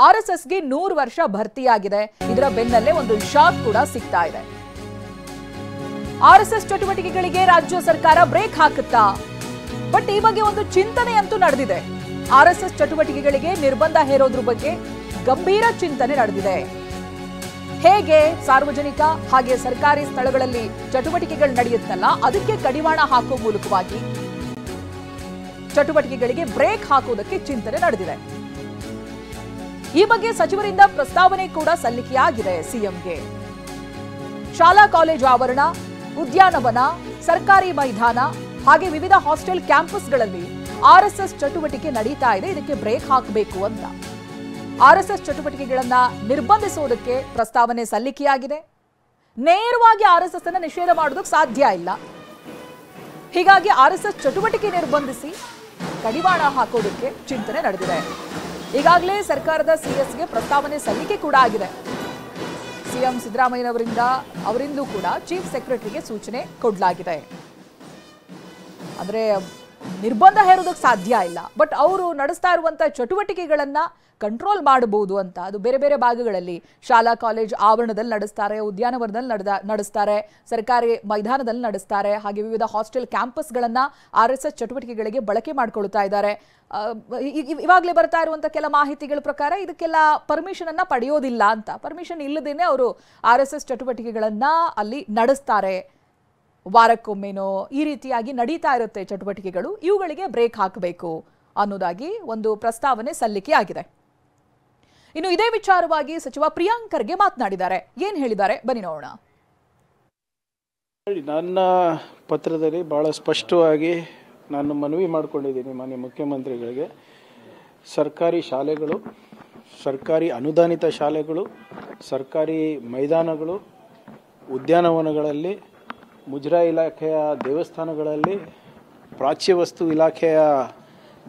ಆರ್ಎಸ್ಎಸ್ಗೆ 100 ವರ್ಷ ಭರ್ತಿಯಾಗಿದೆ. ಇದರ ಬೆನ್ನಲ್ಲೇ ಒಂದು ಶಾಕ್ ಕೂಡ ಸಿಗ್ತಾ ಇದೆ. ಆರ್ಎಸ್ಎಸ್ ಚಟುವಟಿಕೆಗಳಿಗೆ ರಾಜ್ಯ ಸರ್ಕಾರ ಬ್ರೇಕ್ ಹಾಕುತ್ತಾ? ಬಟ್ ಈ ಬಗ್ಗೆ ಒಂದು ಚಿಂತನೆ ಅಂತೂ ನಡೆದಿದೆ. ಆರ್ಎಸ್ಎಸ್ ಚಟುವಟಿಕೆಗಳಿಗೆ ನಿರ್ಬಂಧ ಹೇರೋದ್ರ ಬಗ್ಗೆ ಗಂಭೀರ ಚಿಂತನೆ ನಡೆದಿದೆ. ಹೇಗೆ ಸಾರ್ವಜನಿಕ ಹಾಗೆ ಸರ್ಕಾರಿ ಸ್ಥಳಗಳಲ್ಲಿ ಚಟುವಟಿಕೆಗಳು ನಡೆಯುತ್ತಲ್ಲ, ಅದಕ್ಕೆ ಕಡಿವಾಣ ಹಾಕುವ ಮೂಲಕವಾಗಿ ಚಟುವಟಿಕೆಗಳಿಗೆ ಬ್ರೇಕ್ ಹಾಕುವುದಕ್ಕೆ ಚಿಂತನೆ ನಡೆದಿದೆ. ಈ ಬಗ್ಗೆ ಸಚಿವರಿಂದ ಪ್ರಸ್ತಾವನೆ ಕೂಡ ಸಲ್ಲಿಕೆಯಾಗಿದೆ ಸಿಎಂಗೆ. ಶಾಲಾ ಕಾಲೇಜು ಆವರಣ, ಉದ್ಯಾನವನ, ಸರ್ಕಾರಿ ಮೈದಾನ ಹಾಗೆ ವಿವಿಧ ಹಾಸ್ಟೆಲ್ ಕ್ಯಾಂಪಸ್ಗಳಲ್ಲಿ ಆರ್ಎಸ್ಎಸ್ ಚಟುವಟಿಕೆ ನಡೀತಾ ಇದೆ. ಇದಕ್ಕೆ ಬ್ರೇಕ್ ಹಾಕಬೇಕು ಅಂತ ಆರ್ಎಸ್ಎಸ್ ಚಟುವಟಿಕೆಗಳನ್ನ ನಿರ್ಬಂಧಿಸುವುದಕ್ಕೆ ಪ್ರಸ್ತಾವನೆ ಸಲ್ಲಿಕೆಯಾಗಿದೆ. ನೇರವಾಗಿ ಆರ್ಎಸ್ಎಸ್ ಅನ್ನು ನಿಷೇಧ ಮಾಡೋದಕ್ಕೆ ಸಾಧ್ಯ ಇಲ್ಲ. ಹೀಗಾಗಿ ಆರ್ಎಸ್ಎಸ್ ಚಟುವಟಿಕೆ ನಿರ್ಬಂಧಿಸಿ ಕಡಿವಾಣ ಹಾಕೋದಕ್ಕೆ ಚಿಂತನೆ ನಡೆದಿದೆ. ಈಗಾಗಲೇ ಸರ್ಕಾರದ ಸಿಎಸ್ಗೆ ಪ್ರಸ್ತಾವನೆ ಸಲ್ಲಿಕೆ ಕೂಡ ಆಗಿದೆ. ಸಿಎಂ ಸಿದ್ದರಾಮಯ್ಯನವರಿಂದೂ ಕೂಡ ಚೀಫ್ ಸೆಕ್ರೆಟರಿಗೆ ಸೂಚನೆ ಕೊಡಲಾಗಿದೆ. ಅಂದ್ರೆ ನಿರ್ಬಂಧ ಹೇರೋದಕ್ಕೆ ಸಾಧ್ಯ ಇಲ್ಲ, ಬಟ್ ಅವರು ನಡೆಸ್ತಾ ಇರುವಂತಹ ಚಟುವಟಿಕೆಗಳನ್ನ ಕಂಟ್ರೋಲ್ ಮಾಡಬಹುದು ಅಂತ. ಅದು ಬೇರೆ ಬೇರೆ ಭಾಗಗಳಲ್ಲಿ ಶಾಲಾ ಕಾಲೇಜ್ ಆವರಣದಲ್ಲಿ ನಡೆಸ್ತಾರೆ, ಉದ್ಯಾನವನದಲ್ಲಿ ನಡೆಸ್ತಾರೆ, ಸರ್ಕಾರಿ ಮೈದಾನದಲ್ಲಿ ನಡೆಸ್ತಾರೆ, ಹಾಗೆ ವಿವಿಧ ಹಾಸ್ಟೆಲ್ ಕ್ಯಾಂಪಸ್ಗಳನ್ನ ಆರ್ಎಸ್ಎಸ್ ಚಟುವಟಿಕೆಗಳಿಗೆ ಬಳಕೆ ಮಾಡ್ಕೊಳ್ತಾ ಇದ್ದಾರೆ. ಇವಾಗಲೇ ಬರ್ತಾ ಇರುವಂತಹ ಕೆಲ ಮಾಹಿತಿಗಳ ಪ್ರಕಾರ ಇದಕ್ಕೆಲ್ಲ ಪರ್ಮಿಷನ್ ಅನ್ನ ಪಡೆಯೋದಿಲ್ಲ ಅಂತ. ಪರ್ಮಿಷನ್ ಇಲ್ಲದೇನೆ ಅವರು ಆರ್ಎಸ್ಎಸ್ ಚಟುವಟಿಕೆಗಳನ್ನ ಅಲ್ಲಿ ನಡೆಸ್ತಾರೆ. ವಾರಕ್ಕೊಮ್ಮೆನೋ ಈ ರೀತಿಯಾಗಿ ನಡೀತಾ ಇರುತ್ತೆ ಚಟುವಟಿಕೆಗಳು. ಇವುಗಳಿಗೆ ಬ್ರೇಕ್ ಹಾಕಬೇಕು ಅನ್ನೋದಾಗಿ ಒಂದು ಪ್ರಸ್ತಾವನೆ ಸಲ್ಲಿಕೆ ಆಗಿದೆ. ಇನ್ನು ಇದೇ ವಿಚಾರವಾಗಿ ಸಚಿವ ಪ್ರಿಯಾಂಕ್ ಖರ್ಗೆ ಮಾತನಾಡಿದ್ದಾರೆ. ಏನ್ ಹೇಳಿದ್ದಾರೆ ಬನ್ನಿ ನೋಡೋಣ. ನನ್ನ ಪತ್ರದಲ್ಲಿ ಬಹಳ ಸ್ಪಷ್ಟವಾಗಿ ನಾನು ಮನವಿ ಮಾಡಿಕೊಂಡಿದ್ದೀನಿ ಮಾನ್ಯ ಮುಖ್ಯಮಂತ್ರಿಗಳಿಗೆ. ಸರ್ಕಾರಿ ಶಾಲೆಗಳು, ಸರ್ಕಾರಿ ಅನುದಾನಿತ ಶಾಲೆಗಳು, ಸರ್ಕಾರಿ ಮೈದಾನಗಳು, ಉದ್ಯಾನವನಗಳಲ್ಲಿ, ಮುಜರಾಯಿ ಇಲಾಖೆಯ ದೇವಸ್ಥಾನಗಳಲ್ಲಿ, ಪ್ರಾಚ್ಯ ವಸ್ತು ಇಲಾಖೆಯ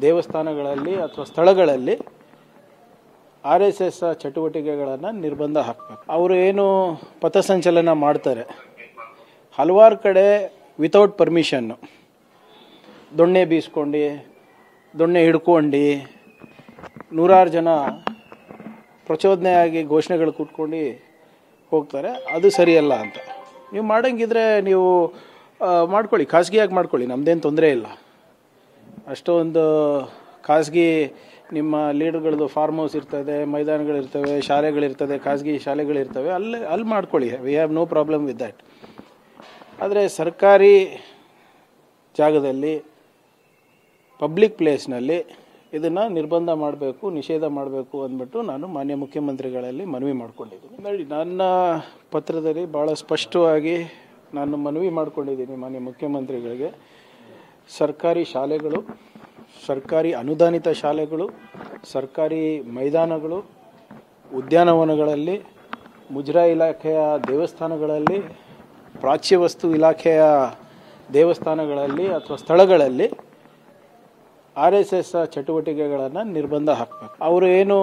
ದೇವಸ್ಥಾನಗಳಲ್ಲಿ ಅಥವಾ ಸ್ಥಳಗಳಲ್ಲಿ ಆರ್ಎಸ್ಎಸ್ ಚಟುವಟಿಕೆಗಳನ್ನು ನಿರ್ಬಂಧ ಹಾಕಬೇಕು. ಅವರು ಏನು ಪಥಸಂಚಲನ ಮಾಡ್ತಾರೆ, ಹಲವಾರು ಕಡೆ ವಿತೌಟ್ ಪರ್ಮಿಷನ್ನು ದೊಣ್ಣೆ ಬೀಸ್ಕೊಂಡು, ದೊಣ್ಣೆ ಹಿಡ್ಕೊಂಡು, ನೂರಾರು ಜನ ಪ್ರಚೋದನೆಯಾಗಿ ಘೋಷಣೆಗಳು ಕೂತ್ಕೊಂಡು ಹೋಗ್ತಾರೆ. ಅದು ಸರಿಯಲ್ಲ ಅಂತ. ನೀವು ಮಾಡಂಗಿದ್ರೆ ನೀವು ಮಾಡ್ಕೊಳ್ಳಿ, ಖಾಸಗಿಯಾಗಿ ಮಾಡ್ಕೊಳ್ಳಿ, ನಮ್ಮದೇನು ತೊಂದರೆ ಇಲ್ಲ. ಅಷ್ಟೊಂದು ಖಾಸಗಿ ನಿಮ್ಮ ಲೀಡರ್ಗಳದ್ದು ಫಾರ್ಮ್ ಹೌಸ್ ಇರ್ತದೆ, ಮೈದಾನಗಳಿರ್ತವೆ, ಶಾಲೆಗಳಿರ್ತದೆ, ಖಾಸಗಿ ಶಾಲೆಗಳಿರ್ತವೆ, ಅಲ್ಲಿ ಮಾಡ್ಕೊಳ್ಳಿ. We have no problem with that. ಆದರೆ ಸರ್ಕಾರಿ ಜಾಗದಲ್ಲಿ, ಪಬ್ಲಿಕ್ ಪ್ಲೇಸ್ನಲ್ಲಿ ಇದನ್ನು ನಿರ್ಬಂಧ ಮಾಡಬೇಕು, ನಿಷೇಧ ಮಾಡಬೇಕು ಅಂದ್ಬಿಟ್ಟು ನಾನು ಮಾನ್ಯ ಮುಖ್ಯಮಂತ್ರಿಗಳಲ್ಲಿ ಮನವಿ ಮಾಡಿಕೊಂಡಿದ್ದೀನಿ. ನೋಡಿ, ನನ್ನ ಪತ್ರದಲ್ಲಿ ಭಾಳ ಸ್ಪಷ್ಟವಾಗಿ ನಾನು ಮನವಿ ಮಾಡಿಕೊಂಡಿದ್ದೀನಿ ಮಾನ್ಯ ಮುಖ್ಯಮಂತ್ರಿಗಳಿಗೆ. ಸರ್ಕಾರಿ ಶಾಲೆಗಳು, ಸರ್ಕಾರಿ ಅನುದಾನಿತ ಶಾಲೆಗಳು, ಸರ್ಕಾರಿ ಮೈದಾನಗಳು, ಉದ್ಯಾನವನಗಳಲ್ಲಿ, ಮುಜರಾಯಿ ಇಲಾಖೆಯ ದೇವಸ್ಥಾನಗಳಲ್ಲಿ, ಪ್ರಾಚ್ಯ ವಸ್ತು ಇಲಾಖೆಯ ದೇವಸ್ಥಾನಗಳಲ್ಲಿ ಅಥವಾ ಸ್ಥಳಗಳಲ್ಲಿ ಆರ್ಎಸ್ಎಸ್ ಚಟುವಟಿಕೆಗಳನ್ನು ನಿರ್ಬಂಧ ಹಾಕಬೇಕು. ಅವರು ಏನು